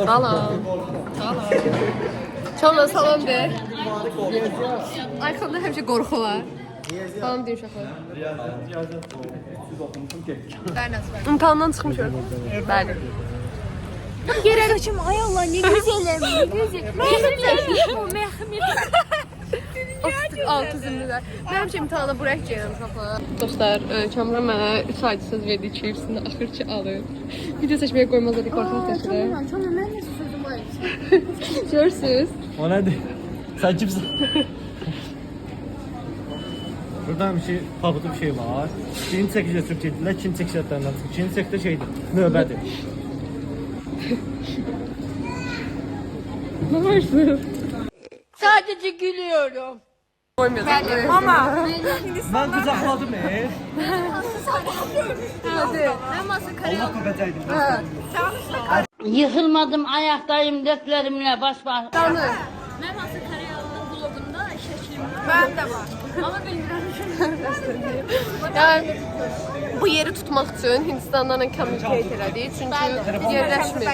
Salam. Çamla salam de. Arkamda həmişə qorxu var. Salam deyir uşaqlar. İmtahandan çıxmışıq. Bəli. Geri saçım ay Allah ne güzelim ne güzel. Astık altı zümrülər. Mən həmişə imtahana buraya gəlirəm uşaqlar. Dostlar, Kamran mənə 3 ayda söz verdi ki, hepsini axır ki alır. Video seçməyə qoymazlar qorxaq təşkilə. Tamam ben de sözüm var. Görürsünüz. O nədir? Sən kimsən? Buradan bir şey, pabutu bir şey var. Birinci çəkişə sürük edirlər, ikinci çəkişlərdən çıxır. İkinci çəkişdə şeydir, növbədir. Ne varsın? Sadece gülüyorum. Koymuyorsun. Ama Mən qucaqladım, Hadi. Allah köpəcəkdim. Yıkılmadım, ayaktayım, döklerimle baş başa. Tanı. ben Aslı Karayal'ın blogunda şeklim var. Ben de var. Ama bilmiyorum. Yani bu yeri tutmaq üçün Hindistandan communicate elədik. Çünki yerləşmirdik.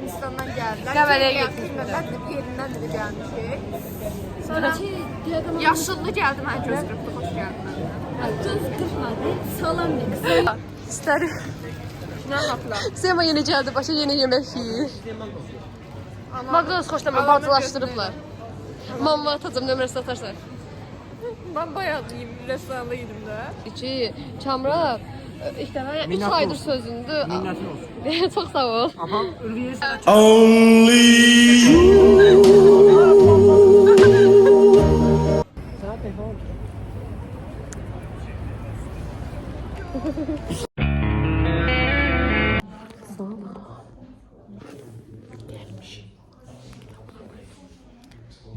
Hindistan'dan geldiler. Qəbələyə getdik. Ben de yerinden de gelmişik. Sonra yaşıllı geldi ben göz kırptı. Hoş geldin. Göz kırpmadı. Salam dedik. İstərik. Ne yaptılar? Sema yeni gəldi, başa yeni yemək yeyir. Maqaz xoşlamır, bacılaşdırıblar. Mamma atacam, nömrəsi atarsan. Ben bayağı iyiyim. Restoranda yedim de. İki, Kamra ilk dəfə 3 Minnətli aydır olsun. sözündür. Minnətin olsun. Çox sağ ol. Aha, ürgüyə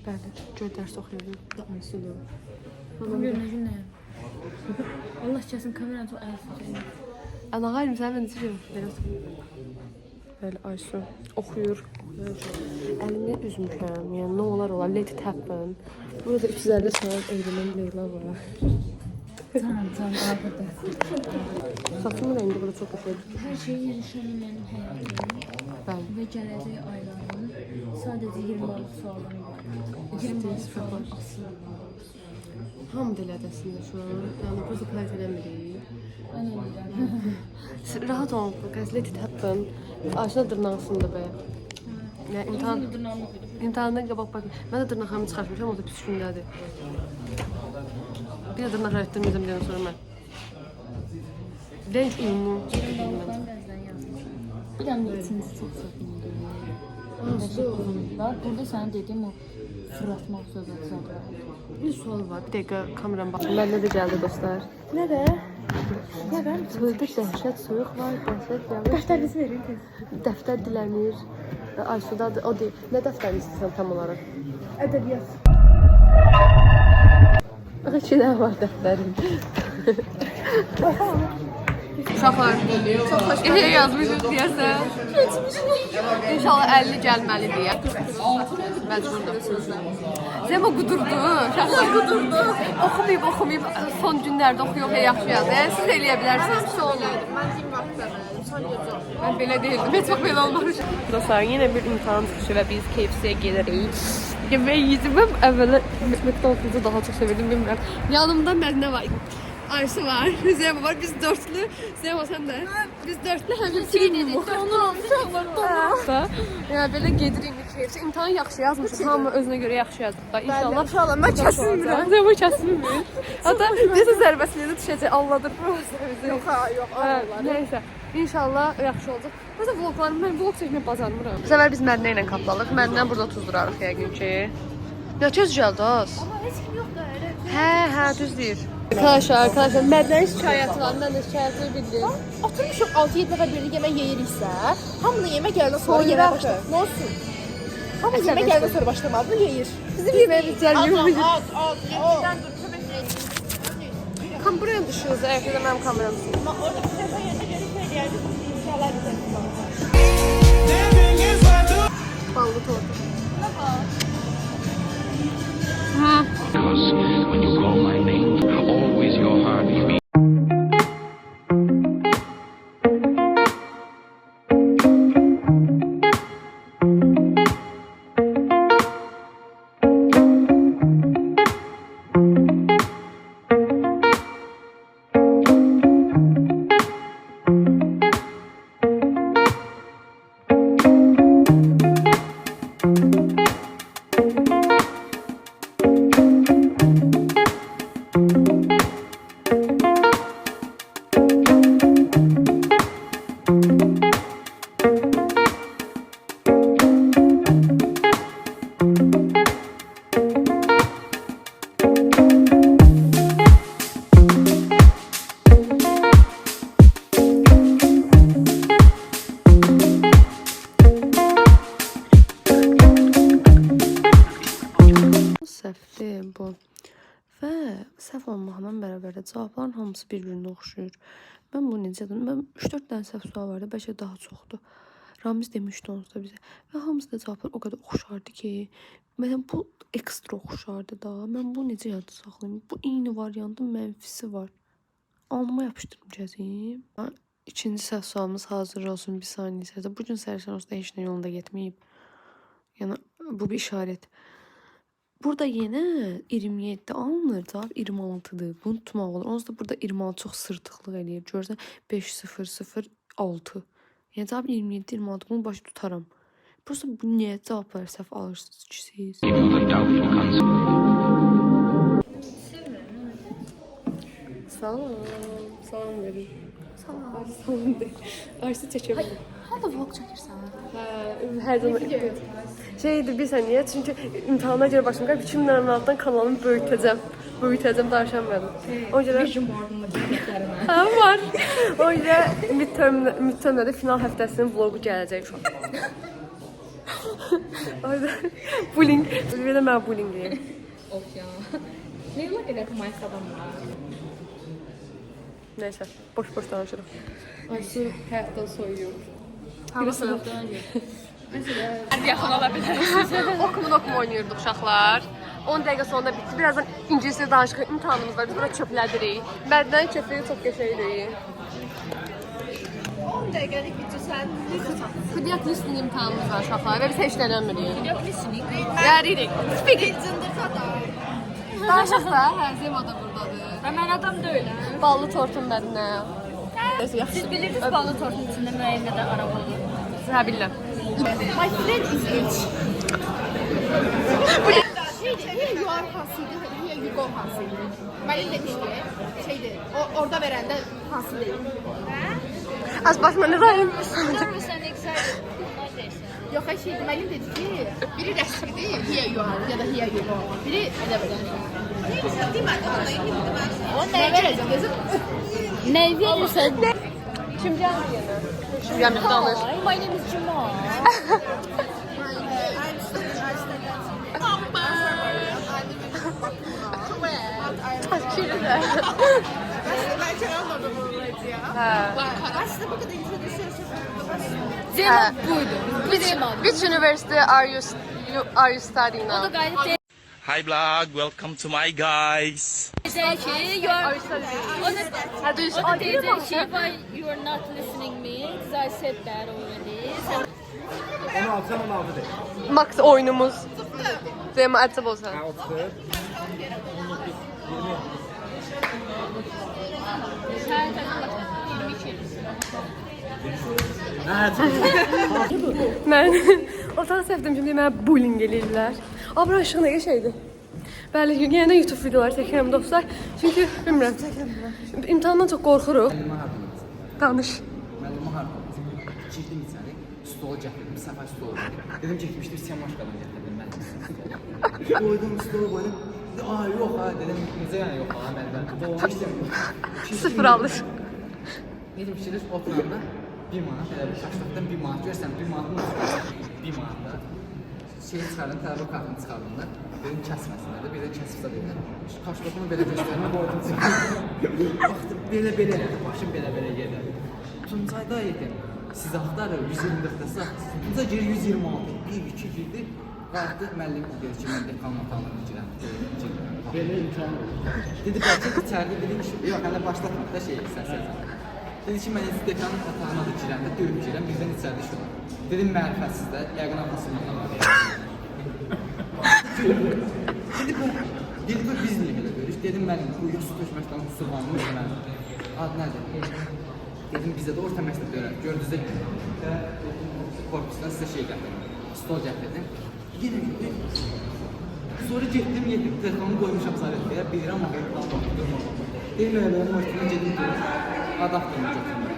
Bəli, gör dərs oxuyurdum. Aysudur. Görünüşün ne? Allah kesin kameranı çok ayasın. Ana halim sən mən necə Bəli, Aysu oxuyur. Əlimi üzmüşəm. Yəni nə olar olar, let it happen. Burada 350 saat evlenen Leyla var. Tamam arkada. Saçımın rəngi burada çox qəşəng. Her şeyi yaşayan benim hayatım Bəli. ve gələcək aylarım sadece 26 sualdan ibaret. 26 sual aslında. Hamı dilədəsində şu an. Yəni burada kayıt eləmirik. Ben öyle. Rahat ol, guys. Let it happen. Ayşə dırnağısında bə. Yəni imtahandan qabaq bax. Mən də dırnaqlarımı çıxartmışam, o da pis gündədir. Bir də dırnaq etdirməyəcəm deyən sonra mən. Renk uyumu. Ben bezden yazmışım. Bir anda ikincisi çok sevindim. Burada sana dediğim o fırlatmak sözü zaten. Bir sual var. Bir dəqiqə kameram bax. Məndə də gəldi dostlar. Nerede? Çöldə dəhşət soyuq var, dəhşət yağış. Defterinizi verin tez. Dəftər dilənir. Aysudadır. O deyil. Nə dəftərini istəyirsən tam olaraq? Edebiyat. İki dənə var dəftərim. Uşaqlar, çox xoş gəldiniz. Yazmışıq deyəsən. İnşallah 50 gəlməli deyə. Məcburdur. Zema qudurdu. Uşaqlar qudurdu. Oxumayıb son günlərdə oxuyub yaxşı yazdı. Yəni siz eləyə bilərsiniz. Pis olmayıb. Ben cim vaxtları. Mən belə deyildim. Heç vaxt belə olmamışım. Dostlar, yenə bir imtahan çıxışı və biz KFC-yə gedirik. Yemək yiyəcəm. Mən əvvələ McDonald's-ı daha çox sevirdim, bilmirəm. Yanımda Mədinə var. Aysu var, Zeyma var, biz dörtlü. Zeyma sen de. Biz dörtlü həmin filmi Yəni belə gedirik KFC. İmtahan yaxşı yazmışıq. Hamı özünə görə yaxşı yazıb da. İnşallah. İnşallah mən kəsilmirəm. Zeyma kəsilmir. Hatta nəsə zərbəsində düşəcək. Alladır bu bizi. Yox, yox. Nəysə. İnşallah yaxşı olacaq. Məsələn vloglarımı mən vlog çəkmək bacarmıram. Bu səfər biz Mədinə ilə qatlalıq. Mədinə burada tuzdurarıq yəqin ki. Ya tez gəldi az. Ama heç kim yox da elə. Hə, düz deyir. Arkadaşlar, Mədinənin şikayəti var, mən də şikayəti bildim. Oturmuşuq 6-7 nəfər birlik yemək yeyiriksə, hamını yemək gələndən sonra yemək başlayır. Nə olsun? Hamı yemək gələndən sonra başlamalı yeyir. Bizim yeməğimiz gəlmiyor. Az. Kameraya düşüyoruz, ayakta da mənim kameram. Orada bir telefon yerine görüş eləyərdik. İnşallah bir telefon. Ballı tortu. Because when you call my name, always your heart beats. Və səhv olmaqla bərabər də cavabların hamısı bir-birinə oxşuyur. Mən bunu necə edim? Mən 3-4 dənə səhv sual vardı, bəlkə daha çoxdur. Ramiz demişdi onsuz da bizə. Və hamısı da cavablar o qədər oxşardı ki, məsələn bu ekstra oxşardı da. Mən bunu necə yadda saxlayım? Bu eyni variantın mənfisi var. Alnıma yapışdırım gəzeyim. İkinci səhv sualımız hazır olsun bir saniyə içərisində. Bu gün səhər onsuz da heç nə yolunda getməyib. Yəni bu bir işarət. Burada yenə 27 alınır, cavab 26'dır. Bunu tutmaq olur. Onsuz da burada 26 çox sırtıqlıq eləyir. Görürsən 5006. Yəni cavab 27-26. Bunu başa tutaram. Prosta bu niyə cavabları səhv alırsınız ki siz? Even the doubtful concept. Salam. Salam verin. Salam. Salam de. Arsı çəkəbilirim. Hadi vlog çəkirsən. Hər zaman şeydir bilirsən niyə? Çünki imtahana görə başım gəlib 2026-dan kanalımı böyütəcəm. Böyütəcəm danışamıyorum. O görə Vision board'unda çəkirlərimə. ha var. O görə midtermdə də final həftəsinin vlogu gələcək şu an. O yüzden bullying. Bir de ben bullyingliyim. Of ya. Ne yola qədər Mayıs adamlar. Neyse boş danışırım. Aysu hayattan soyuyor. Hamısı yaxın ola bilərsiniz. Okuma oynayırdıq uşaqlar. 10 dəqiqə sonra bitti. Birazdan ingiliscə danışıq imtahanımız var. Biz bura çöplədirik. Bəddən çöpləri çox qəşəngdir. 10 dəqiqəlik video sən necə çatdın? Qıdiyyat listening imtahanımız var uşaqlar və biz heç nələnmirik. Yox, listening. Yəririk. Speaking. Cındırsa da. Danışaq da, hə, Zema da buradadır. Və mən adam deyiləm. Ballı tortun bədinə. Siz bilirsiniz ballı tortun içində müəyyən qədər araba olur. Hə, bilirəm. My friend is rich. Here you are hasıydı, here you go hasıydı. Mənim demişdi, şeydi, orada verəndə hası deyil. Az başıma nə dayım? Sən excited. Yox, şeydi, mənim dedi ki, biri rəsmidir, here you are ya da here you go. Biri elə-belə. Demədi, o nə verəcəm, gözüm? Nə verirsən? Kim gəldi yenə? Kim gəldi danış. My name is Jamal. Zeynep buydu. Which university are you studying now? Hi vlog, welcome to my guys. Say ki, you are... How do you O da diyecek ki, why you are not listening me? Because I said that already. 16 de. Max oyunumuz. Zema açsa olsa. 34. Mən otan sevdim şimdi mənə bullying eləyirlər. Abra aşıq nə şeydi? Bəli, yenə də YouTube videoları çəkirəm dostlar. Çünki bilmirəm. İmtahandan çox qorxuruq. Danış. Müəllimə harda çəkdim içəri, stol gətirdim, bir səfər stol. Dedim çəkmişdim, Siyamaşqadan gətirdim mən. Qoydum stolu qoydum. Dedi, aa yox ha, dedim, necə yəni yox ha, məndən. Doğmuşdum. Sıfır alır. Dedim ki, oturanda 1 manat, elə bir şaşlıqdan 1 manat görsən, 1 manatın ucunda 1 manatda. Şeyi çıxardım, tələbə kartını çıxardım da. Dedim kəsməsinlər də, belə kəsibsə dedim. Kaşlokumu belə göstərmə, qoydum çıxardım. Baxdım, belə-belə elədi, başım belə-belə yedi. Tuncayda yedim. Siz axtarır, 124-də siz axtarır. Tuncay girir 126, 1-2 girdi. Qalxdı, müəllim dedi ki, mən dekan otağına girəm. Belə imkan olur. Dedi, bəlkə içərdə dedim ki, yox, hələ başlatmadı da şey, səsəcəm. Dedi ki, mən dekanın otağına da girəm də, döyüb girəm, birdən içərdə şunu. Dedim, mərifətsiz də, yəqin atasından var. Dedi, biz niyə belə görürük? Dedim, mən bu su tökməkdən subanımı mən. Adı nədir? Dedim, bizə də orta məktəbdə öyrəndim. Gördünüzdə korpusdan sizə şey gətirdim. Stol gətirdim. Yenə gittim. Sonra getdim, yedim. Telefonu qoymuşam zaretliyə. Bilirəm, ama durmam. Dedim, öyrəndim, ortadan gedim, durmam. Adaptırımı götürməm.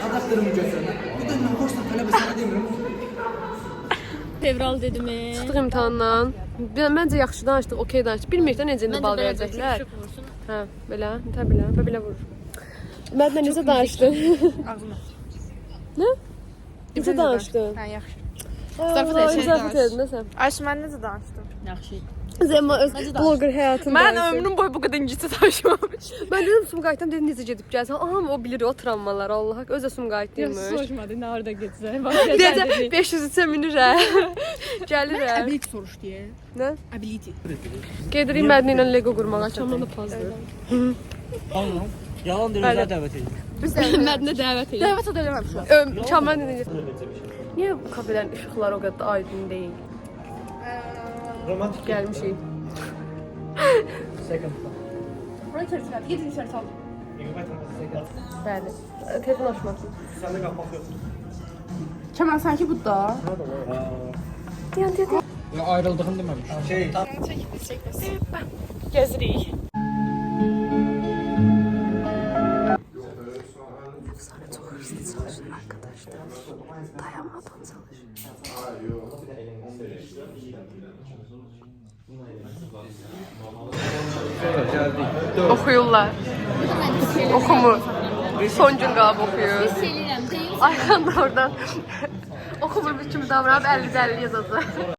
Adaptırımı götürməm. Bir də mən borçla tələbə sənə demiyorum. Fevral dedi mi? Çıxdıq imtahandan. Məncə yaxşı danışdıq, okey danışdıq. Bilmirik də necə indi bal verəcəklər. Hə, belə, belə vurur. Mənlə necə danışdın? Ağzıma. Nə? Necə danışdın? Hə, yaxşı. Zarafat edin də sən. Ayşe, mən necə danışdım? Yaxşı. Zema öz bloger həyatında. Mən ömrüm boyu bu qədər incisi daşımamışım. Mən dedim Sumqayıtdan dedim necə gedib gəlsən. Aha o bilir o travmaları Allah. Özü Sumqayıtlıymış. Soruşmadı, nə harda getsə. Deyəcək 500-ə minirəm. Gəlirəm. Ability soruş deyə. Nə? Ability. Gedirik Mədinə ilə Lego qurmağa. Çamdan da pazdır. Tamam. Yalan deyirlər dəvət edir. Mədinə dəvət edir. Dəvət edə eləməmişəm. Çamdan necə? Niyə bu kafelerin işıqları o qədər aydın deyil? Romantik Gəlmişik. second. Buraya içərisinə, gedin içəri salın. Bəli. Telefon açmaq. Səndə qapmaq yox. Kəmal sanki bu da. Deyən. Ya ayrıldığını deməmiş. Şey, Gəzirik. Çok hırslı çalışır arkadaşlar. Dayanmadan çalışır. Okuyurlar. Okumur. Son gün qalıb oxuyur. Ayxan da oradan okumur bir kimi davranıb 50-50 yazacaq.